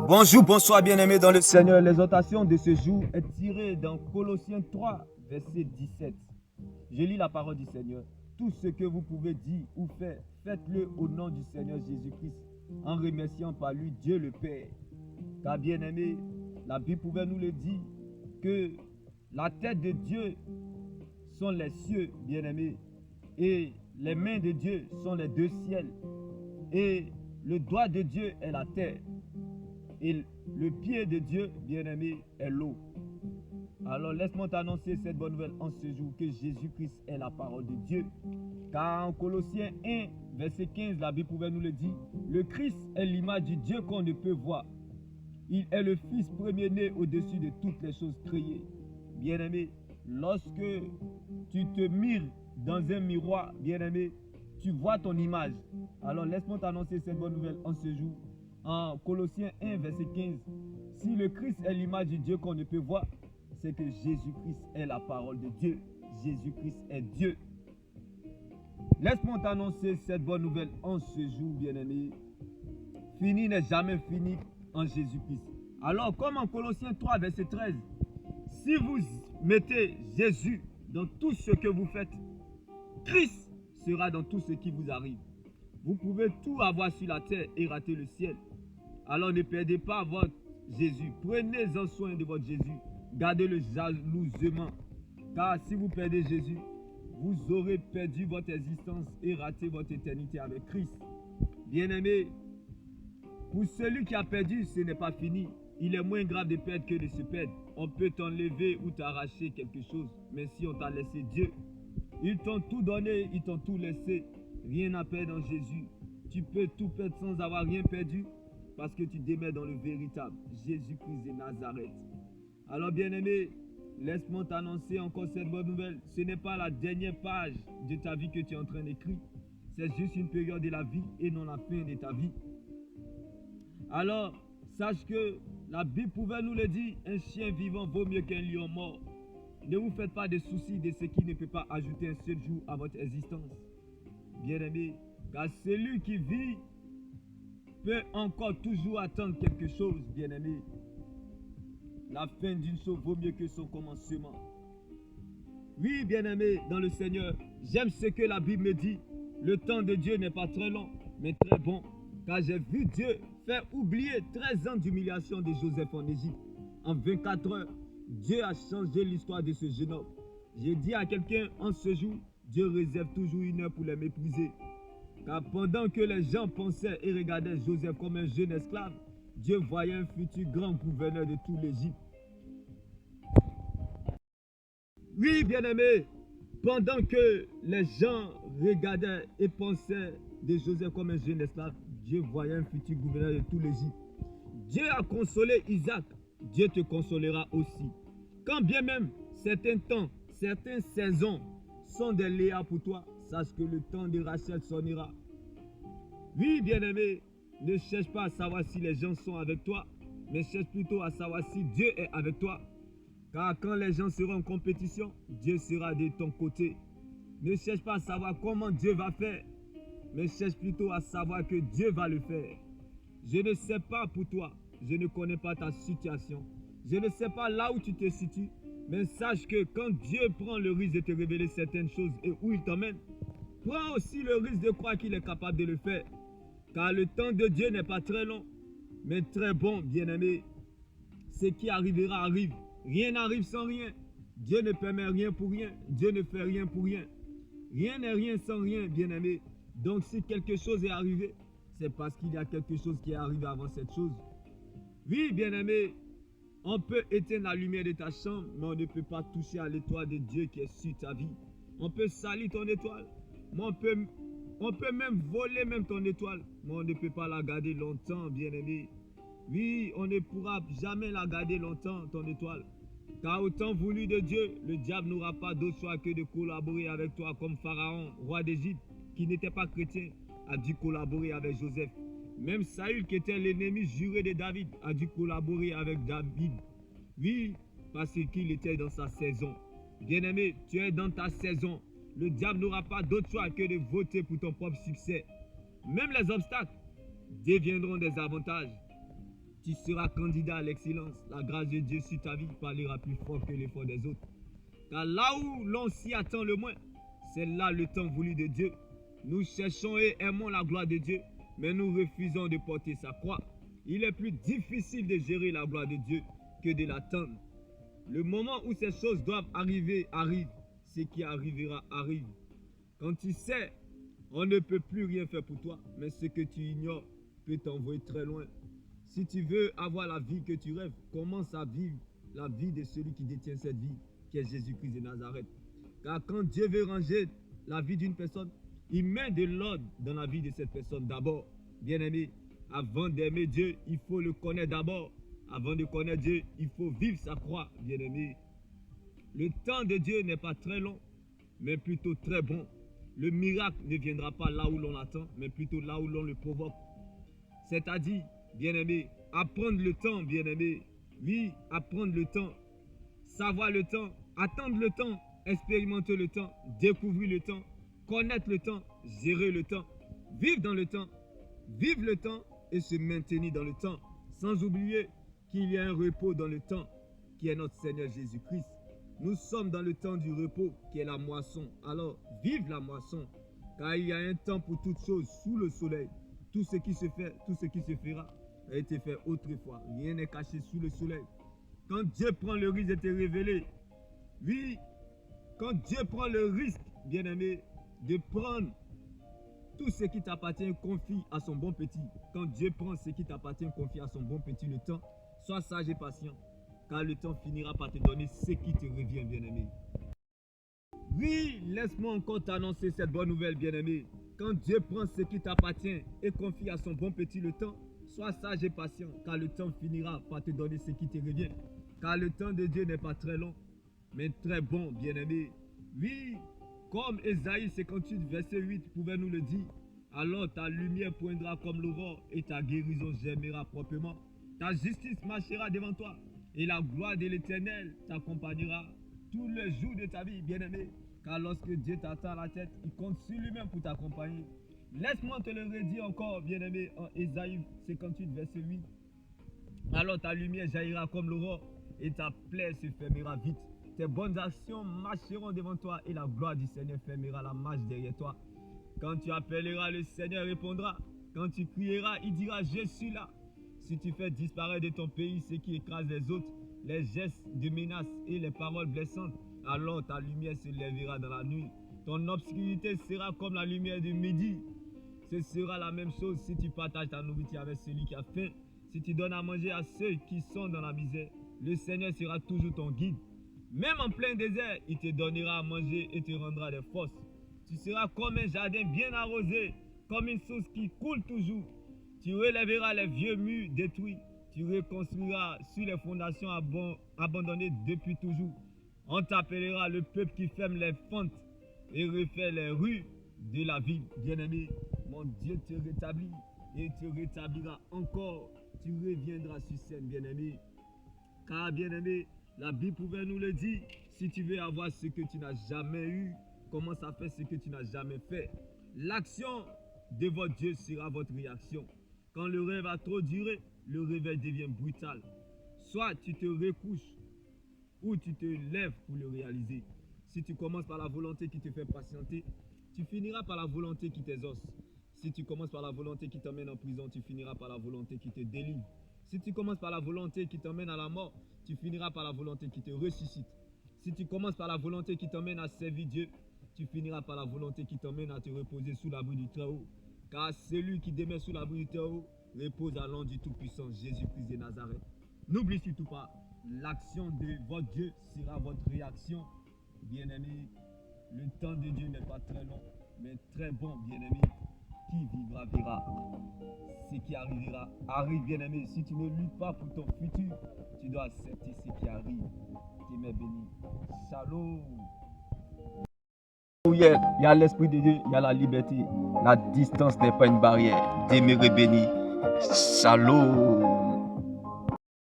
Bonjour, bonsoir bien-aimés dans le Seigneur. L'exhortation de ce jour est tirée dans Colossiens 3, verset 17. Je lis la parole du Seigneur. Tout ce que vous pouvez dire ou faire, faites-le au nom du Seigneur Jésus-Christ, en remerciant par lui Dieu le Père. Car bien-aimés, la Bible pouvait nous le dire que la tête de Dieu sont les cieux, bien-aimés, et les mains de Dieu sont les deux ciels, et le doigt de Dieu est la terre. Et le pied de Dieu, bien-aimé, est l'eau. Alors laisse-moi t'annoncer cette bonne nouvelle en ce jour, que Jésus-Christ est la parole de Dieu. Car en Colossiens 1, verset 15, la Bible pouvait nous le dire, le Christ est l'image du Dieu qu'on ne peut voir. Il est le Fils premier-né au-dessus de toutes les choses créées. Bien-aimé, lorsque tu te mires dans un miroir, bien-aimé, tu vois ton image. Alors laisse-moi t'annoncer cette bonne nouvelle en ce jour. En Colossiens 1, verset 15, si le Christ est l'image du Dieu qu'on ne peut voir, c'est que Jésus-Christ est la parole de Dieu. Jésus-Christ est Dieu. Laisse-moi t'annoncer cette bonne nouvelle en ce jour, bien-aimé. Fini n'est jamais fini en Jésus-Christ. Alors, comme en Colossiens 3, verset 13, si vous mettez Jésus dans tout ce que vous faites, Christ sera dans tout ce qui vous arrive. Vous pouvez tout avoir sur la terre et rater le ciel. Alors ne perdez pas votre Jésus. Prenez-en soin de votre Jésus. Gardez-le jalousement. Car si vous perdez Jésus, vous aurez perdu votre existence et raté votre éternité avec Christ. Bien-aimé, pour celui qui a perdu, ce n'est pas fini. Il est moins grave de perdre que de se perdre. On peut t'enlever ou t'arracher quelque chose. Mais si on t'a laissé Dieu, ils t'ont tout donné, ils t'ont tout laissé. Rien à perdre en Jésus. Tu peux tout perdre sans avoir rien perdu parce que tu demeures dans le véritable Jésus-Christ de Nazareth. Alors bien-aimé, laisse-moi t'annoncer encore cette bonne nouvelle. Ce n'est pas la dernière page de ta vie que tu es en train d'écrire. C'est juste une période de la vie et non la fin de ta vie. Alors, sache que la Bible pouvait nous le dire, un chien vivant vaut mieux qu'un lion mort. Ne vous faites pas de soucis de ce qui ne peut pas ajouter un seul jour à votre existence. Bien-aimé, car celui qui vit peut encore toujours attendre quelque chose, bien-aimé. La fin d'une chose vaut mieux que son commencement. Oui, bien-aimé, dans le Seigneur, j'aime ce que la Bible me dit. Le temps de Dieu n'est pas très long, mais très bon. Car j'ai vu Dieu faire oublier 13 ans d'humiliation de Joseph en Égypte. En 24 heures, Dieu a changé l'histoire de ce jeune homme. J'ai dit à quelqu'un en ce jour, Dieu réserve toujours une heure pour les mépriser. Car pendant que les gens pensaient et regardaient Joseph comme un jeune esclave, Dieu voyait un futur grand gouverneur de tout l'Égypte. Oui, bien-aimé, pendant que les gens regardaient et pensaient de Joseph comme un jeune esclave, Dieu voyait un futur gouverneur de tout l'Égypte. Dieu a consolé Isaac, Dieu te consolera aussi. Quand bien même certains temps, certaines saisons sont des Léa pour toi, sache que le temps de Rachel sonnera. Oui, bien-aimé, ne cherche pas à savoir si les gens sont avec toi, mais cherche plutôt à savoir si Dieu est avec toi. Car quand les gens seront en compétition, Dieu sera de ton côté. Ne cherche pas à savoir comment Dieu va faire, mais cherche plutôt à savoir que Dieu va le faire. Je ne sais pas pour toi, je ne connais pas ta situation. Je ne sais pas là où tu te situes, mais sache que quand Dieu prend le risque de te révéler certaines choses et où il t'emmène, prends aussi le risque de croire qu'il est capable de le faire. Car le temps de Dieu n'est pas très long, mais très bon, bien-aimé. Ce qui arrivera arrive. Rien n'arrive sans rien. Dieu ne permet rien pour rien. Dieu ne fait rien pour rien. Rien n'est rien sans rien, bien-aimé. Donc si quelque chose est arrivé, c'est parce qu'il y a quelque chose qui est arrivé avant cette chose. Oui, bien-aimé, on peut éteindre la lumière de ta chambre, mais on ne peut pas toucher à l'étoile de Dieu qui est sur ta vie. On peut salir ton étoile, mais on peut même voler même ton étoile, mais on ne peut pas la garder longtemps, bien-aimé. Oui, on ne pourra jamais la garder longtemps, ton étoile. Car au temps voulu de Dieu, le diable n'aura pas d'autre choix que de collaborer avec toi comme Pharaon, roi d'Égypte, qui n'était pas chrétien, a dû collaborer avec Joseph. Même Saül, qui était l'ennemi juré de David, a dû collaborer avec David. Oui, parce qu'il était dans sa saison. Bien-aimé, tu es dans ta saison. Le diable n'aura pas d'autre choix que de voter pour ton propre succès. Même les obstacles deviendront des avantages. tu seras candidat à l'excellence. La grâce de Dieu sur ta vie parlera plus fort que l'effort des autres. Car là où l'on s'y attend le moins, c'est là le temps voulu de Dieu. Nous cherchons et aimons la gloire de Dieu, mais nous refusons de porter sa croix. Il est plus difficile de gérer la gloire de Dieu que de l'attendre. Le moment où ces choses doivent arriver, arrive. Ce qui arrivera, arrive. Quand tu sais, on ne peut plus rien faire pour toi, mais ce que tu ignores peut t'envoyer très loin. Si tu veux avoir la vie que tu rêves, commence à vivre la vie de celui qui détient cette vie, qui est Jésus-Christ de Nazareth. Car quand Dieu veut ranger la vie d'une personne, il met de l'ordre dans la vie de cette personne d'abord. Bien-aimé, avant d'aimer Dieu, il faut le connaître d'abord. Avant de connaître Dieu, il faut vivre sa croix, bien-aimé. Le temps de Dieu n'est pas très long, mais plutôt très bon. Le miracle ne viendra pas là où l'on attend, mais plutôt là où l'on le provoque. C'est-à-dire, bien-aimé, apprendre le temps, bien-aimé. Oui, apprendre le temps, savoir le temps, attendre le temps, expérimenter le temps, découvrir le temps, connaître le temps, gérer le temps, vivre dans le temps, vivre le temps et se maintenir dans le temps, sans oublier qu'il y a un repos dans le temps, qui est notre Seigneur Jésus-Christ. Nous sommes dans le temps du repos, qui est la moisson. Alors, vive la moisson, car il y a un temps pour toutes choses sous le soleil. Tout ce qui se fait, tout ce qui se fera, a été fait autrefois. Rien n'est caché sous le soleil. Quand Dieu prend le risque de te révéler, oui, quand Dieu prend le risque, bien-aimé, de prendre tout ce qui t'appartient, confie à son bon petit. Quand Dieu prend ce qui t'appartient, confie à son bon petit le temps, sois sage et patient, car le temps finira par te donner ce qui te revient, bien-aimé. Oui, laisse-moi encore t'annoncer cette bonne nouvelle, bien-aimé. Quand Dieu prend ce qui t'appartient et confie à son bon petit le temps, sois sage et patient, car le temps finira par te donner ce qui te revient. Car le temps de Dieu n'est pas très long, mais très bon, bien-aimé. Oui, comme Ésaïe 58, verset 8 pouvait nous le dire, alors ta lumière poindra comme l'aurore et ta guérison germera proprement. Ta justice marchera devant toi et la gloire de l'Éternel t'accompagnera tous les jours de ta vie, bien-aimé. Car lorsque Dieu t'attend à la tête, il compte sur lui-même pour t'accompagner. Laisse-moi te le redire encore, bien-aimé, en Ésaïe 58, verset 8. Alors ta lumière jaillira comme l'aurore et ta plaie se fermera vite. Tes bonnes actions marcheront devant toi et la gloire du Seigneur fermera la marche derrière toi. Quand tu appelleras, le Seigneur répondra. Quand tu crieras, il dira, je suis là. Si tu fais disparaître de ton pays ce qui écrase les autres, les gestes de menace et les paroles blessantes, alors ta lumière se lèvera dans la nuit. Ton obscurité sera comme la lumière du midi. Ce sera la même chose si tu partages ta nourriture avec celui qui a faim. Si tu donnes à manger à ceux qui sont dans la misère, le Seigneur sera toujours ton guide. Même en plein désert, il te donnera à manger et te rendra des forces. Tu seras comme un jardin bien arrosé, comme une source qui coule toujours. Tu relèveras les vieux murs détruits. Tu reconstruiras sur les fondations abandonnées depuis toujours. On t'appellera le peuple qui ferme les fentes et refait les rues de la ville. Bien-aimé, mon Dieu te rétablit et te rétablira encore. Tu reviendras sur scène, bien-aimé. Car, bien-aimé, la Bible pouvait nous le dire. Si tu veux avoir ce que tu n'as jamais eu, commence à faire ce que tu n'as jamais fait. L'action de votre Dieu sera votre réaction. Quand le rêve a trop duré, le réveil devient brutal. Soit tu te recouches ou tu te lèves pour le réaliser. Si tu commences par la volonté qui te fait patienter, tu finiras par la volonté qui t'exauce. Si tu commences par la volonté qui t'emmène en prison, tu finiras par la volonté qui te délivre. Si tu commences par la volonté qui t'emmène à la mort, tu finiras par la volonté qui te ressuscite. Si tu commences par la volonté qui t'emmène à servir Dieu, tu finiras par la volonté qui t'emmène à te reposer sous l'abri du Très-Haut. Car celui qui demeure sous l'abri du Très-Haut repose à l'ombre du Tout-Puissant, Jésus-Christ de Nazareth. N'oublie surtout pas, l'action de votre Dieu sera votre réaction. Bien-aimé, le temps de Dieu n'est pas très long, mais très bon, bien-aimé. Qui vivra verra. Ce qui arrivera arrive, bien-aimé. Si tu ne luttes pas pour ton futur, tu dois accepter ce qui arrive. Dieu m'est béni. Shalom. Il y a l'Esprit de Dieu, il y a la liberté. La distance n'est pas une barrière. Dieu m'est béni. Shalom.